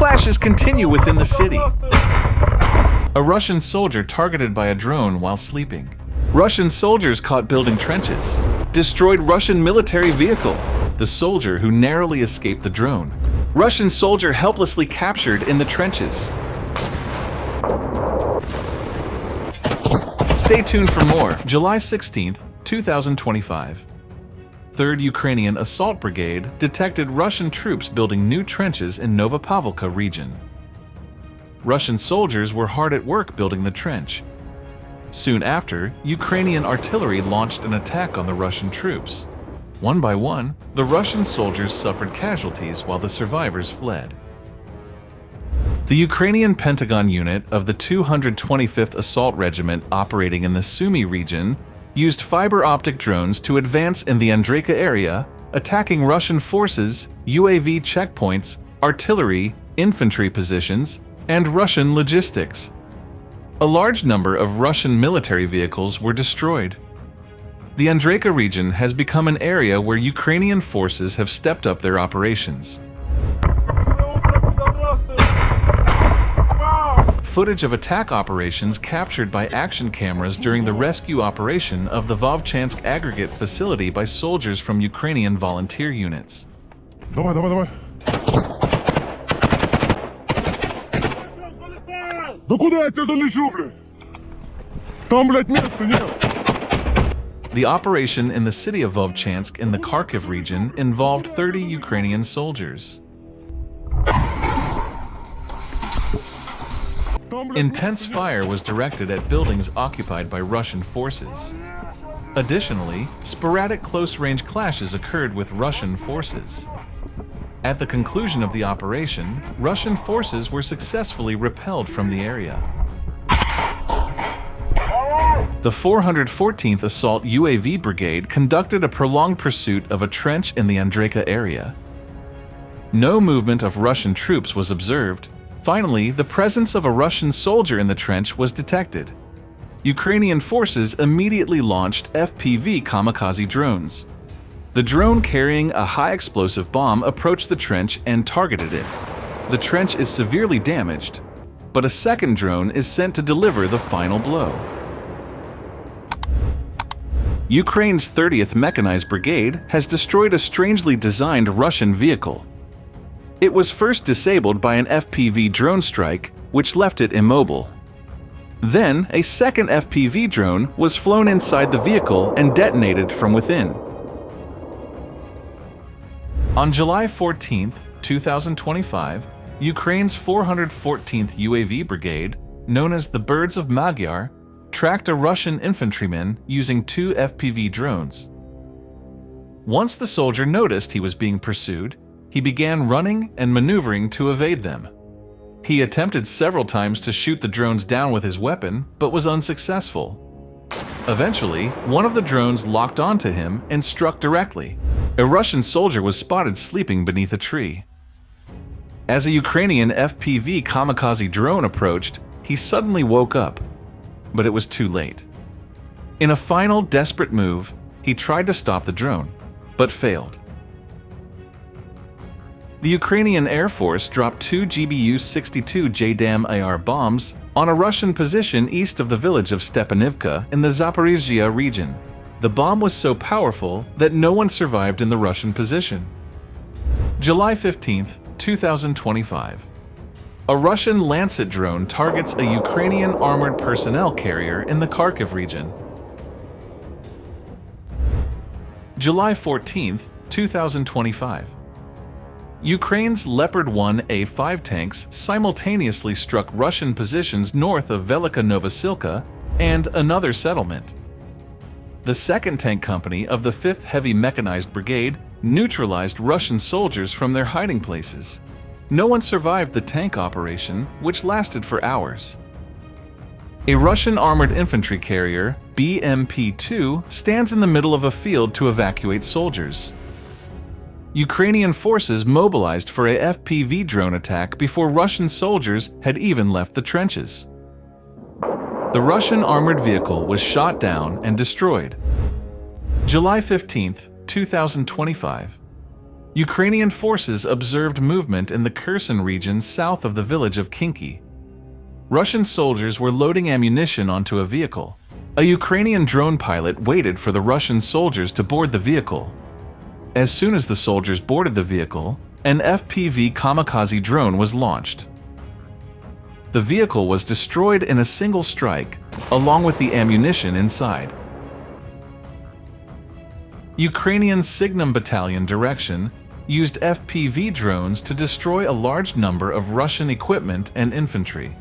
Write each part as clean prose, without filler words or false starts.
Clashes continue within the city. A Russian soldier targeted by a drone while sleeping. Russian soldiers caught building trenches. Destroyed Russian military vehicle. The soldier who narrowly escaped the drone. Russian soldier helplessly captured in the trenches. Stay tuned for more. July 16th, 2025. 3rd Ukrainian Assault Brigade detected Russian troops building new trenches in Novopavlivka region. Russian soldiers were hard at work building the trench. Soon after, Ukrainian artillery launched an attack on the Russian troops. One by one, the Russian soldiers suffered casualties while the survivors fled. The Ukrainian Pentagon unit of the 225th Assault Regiment operating in the Sumy region used fiber optic drones to advance in the Andreyka area, attacking Russian forces, UAV checkpoints, artillery, infantry positions, and Russian logistics. A large number of Russian military vehicles were destroyed. The Andreyka region has become an area where Ukrainian forces have stepped up their operations. Footage of attack operations captured by action cameras during the rescue operation of the Vovchansk aggregate facility by soldiers from Ukrainian volunteer units. Давай, давай, давай. Да куда я тебя залечу, блядь? Там, блядь, места нет. The operation in the city of Vovchansk in the Kharkiv region involved 30 Ukrainian soldiers. Intense fire was directed at buildings occupied by Russian forces. Additionally, sporadic close-range clashes occurred with Russian forces. At the conclusion of the operation, Russian forces were successfully repelled from the area. The 414th Assault UAV Brigade conducted a prolonged pursuit of a trench in the Andreyka area. No movement of Russian troops was observed. Finally, the presence of a Russian soldier in the trench was detected. Ukrainian forces immediately launched FPV kamikaze drones. The drone carrying a high-explosive bomb approached the trench and targeted it. The trench is severely damaged, but a second drone is sent to deliver the final blow. Ukraine's 30th Mechanized Brigade has destroyed a strangely designed Russian vehicle. It was first disabled by an FPV drone strike, which left it immobile. Then, a second FPV drone was flown inside the vehicle and detonated from within. On July 14, 2025, Ukraine's 414th UAV Brigade, known as the Birds of Magyar, tracked a Russian infantryman using 2 FPV drones. Once the soldier noticed he was being pursued, he began running and maneuvering to evade them. He attempted several times to shoot the drones down with his weapon, but was unsuccessful. Eventually, one of the drones locked onto him and struck directly. A Russian soldier was spotted sleeping beneath a tree. As a Ukrainian FPV kamikaze drone approached, he suddenly woke up, but it was too late. In a final desperate move, he tried to stop the drone, but failed. The Ukrainian Air Force dropped 2 GBU-62 JDAM AR bombs on a Russian position east of the village of Stepanivka in the Zaporizhzhia region. The bomb was so powerful that no one survived in the Russian position. July 15, 2025. A Russian Lancet drone targets a Ukrainian armored personnel carrier in the Kharkiv region. July 14, 2025. Ukraine's Leopard 1A5 tanks simultaneously struck Russian positions north of Velika Novosilka and another settlement. The 2nd Tank Company of the 5th Heavy Mechanized Brigade neutralized Russian soldiers from their hiding places. No one survived the tank operation, which lasted for hours. A Russian armored infantry carrier, BMP-2, stands in the middle of a field to evacuate soldiers. Ukrainian forces mobilized for a FPV drone attack before Russian soldiers had even left the trenches. The Russian armored vehicle was shot down and destroyed. July 15, 2025. Ukrainian forces observed movement in the Kherson region south of the village of Kinki. Russian soldiers were loading ammunition onto a vehicle. A Ukrainian drone pilot waited for the Russian soldiers to board the vehicle. As soon as the soldiers boarded the vehicle, an FPV kamikaze drone was launched. The vehicle was destroyed in a single strike, along with the ammunition inside. Ukrainian Signum Battalion Direction used FPV drones to destroy a large number of Russian equipment and infantry.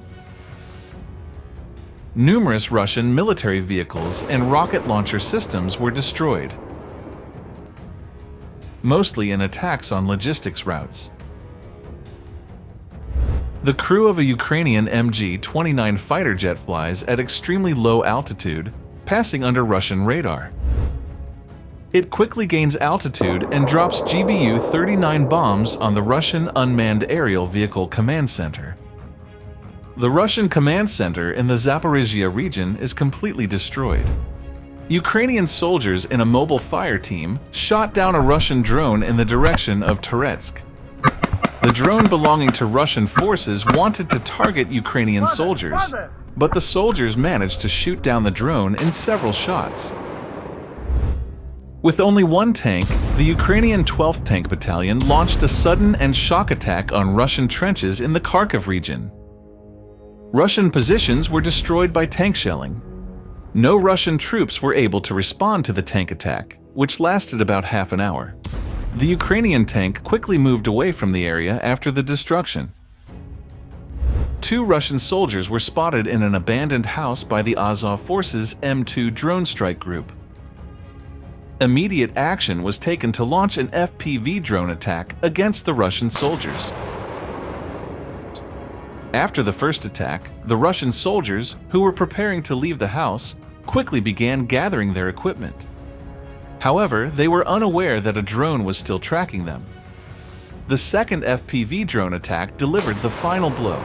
Numerous Russian military vehicles and rocket launcher systems were destroyed, mostly in attacks on logistics routes. The crew of a Ukrainian MG-29 fighter jet flies at extremely low altitude, passing under Russian radar. It quickly gains altitude and drops GBU-39 bombs on the Russian Unmanned Aerial Vehicle Command Center. The Russian command center in the Zaporizhia region is completely destroyed. Ukrainian soldiers in a mobile fire team shot down a Russian drone in the direction of Toretsk. The drone belonging to Russian forces wanted to target Ukrainian soldiers, but the soldiers managed to shoot down the drone in several shots. With only one tank, the Ukrainian 12th Tank Battalion launched a sudden and shock attack on Russian trenches in the Kharkiv region. Russian positions were destroyed by tank shelling. No Russian troops were able to respond to the tank attack, which lasted about half an hour. The Ukrainian tank quickly moved away from the area after the destruction. 2 Russian soldiers were spotted in an abandoned house by the Azov Forces M2 drone strike group. Immediate action was taken to launch an FPV drone attack against the Russian soldiers. After the first attack, the Russian soldiers, who were preparing to leave the house, quickly began gathering their equipment. However, they were unaware that a drone was still tracking them. The second FPV drone attack delivered the final blow.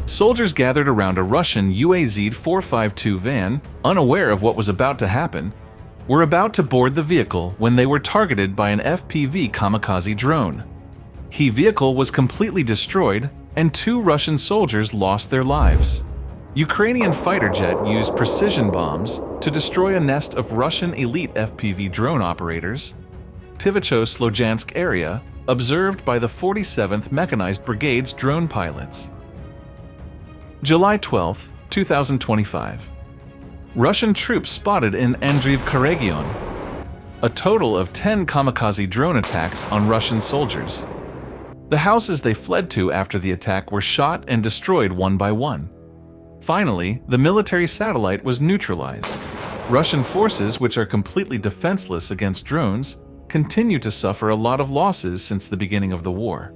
Soldiers gathered around a Russian UAZ-452 van, unaware of what was about to happen, were about to board the vehicle when they were targeted by an FPV kamikaze drone. The vehicle was completely destroyed, and 2 Russian soldiers lost their lives. Ukrainian fighter jet used precision bombs to destroy a nest of Russian elite FPV drone operators, Pivocho-Slojansk area, observed by the 47th Mechanized Brigade's drone pilots. July 12, 2025. Russian troops spotted in Andriivka region. A total of 10 kamikaze drone attacks on Russian soldiers. The houses they fled to after the attack were shot and destroyed one by one. Finally, the military satellite was neutralized. Russian forces, which are completely defenseless against drones, continue to suffer a lot of losses since the beginning of the war.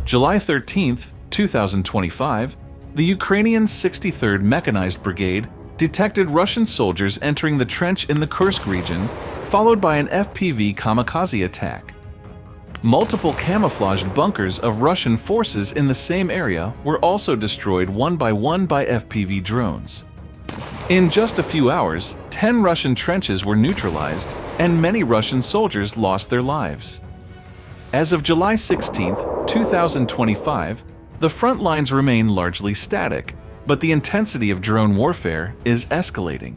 July 13, 2025, the Ukrainian 63rd Mechanized Brigade detected Russian soldiers entering the trench in the Kursk region, followed by an FPV kamikaze attack. Multiple camouflaged bunkers of Russian forces in the same area were also destroyed one by FPV drones. In just a few hours, 10 Russian trenches were neutralized, and many Russian soldiers lost their lives. As of July 16, 2025, the front lines remain largely static, but the intensity of drone warfare is escalating.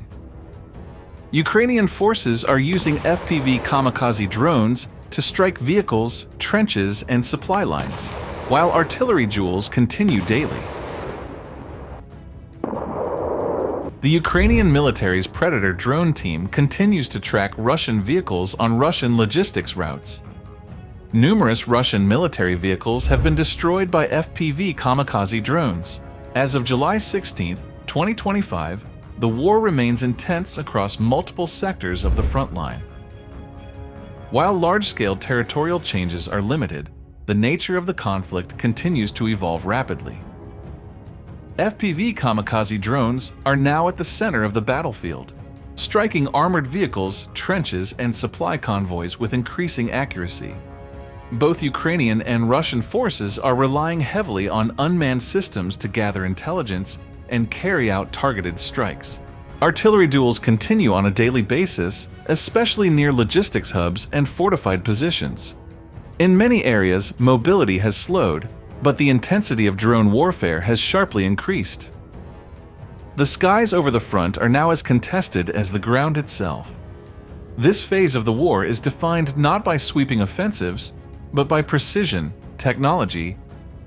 Ukrainian forces are using FPV kamikaze drones to strike vehicles, trenches, and supply lines, while artillery duels continue daily. The Ukrainian military's Predator drone team continues to track Russian vehicles on Russian logistics routes. Numerous Russian military vehicles have been destroyed by FPV kamikaze drones. As of July 16, 2025, the war remains intense across multiple sectors of the front line. While large-scale territorial changes are limited, the nature of the conflict continues to evolve rapidly. FPV kamikaze drones are now at the center of the battlefield, striking armored vehicles, trenches, and supply convoys with increasing accuracy. Both Ukrainian and Russian forces are relying heavily on unmanned systems to gather intelligence and carry out targeted strikes. Artillery duels continue on a daily basis, especially near logistics hubs and fortified positions. In many areas, mobility has slowed, but the intensity of drone warfare has sharply increased. The skies over the front are now as contested as the ground itself. This phase of the war is defined not by sweeping offensives, but by precision, technology,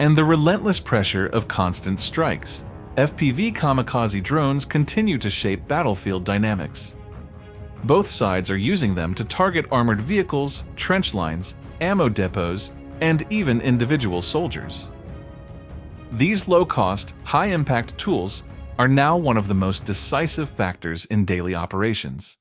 and the relentless pressure of constant strikes. FPV kamikaze drones continue to shape battlefield dynamics. Both sides are using them to target armored vehicles, trench lines, ammo depots, and even individual soldiers. These low-cost, high-impact tools are now one of the most decisive factors in daily operations.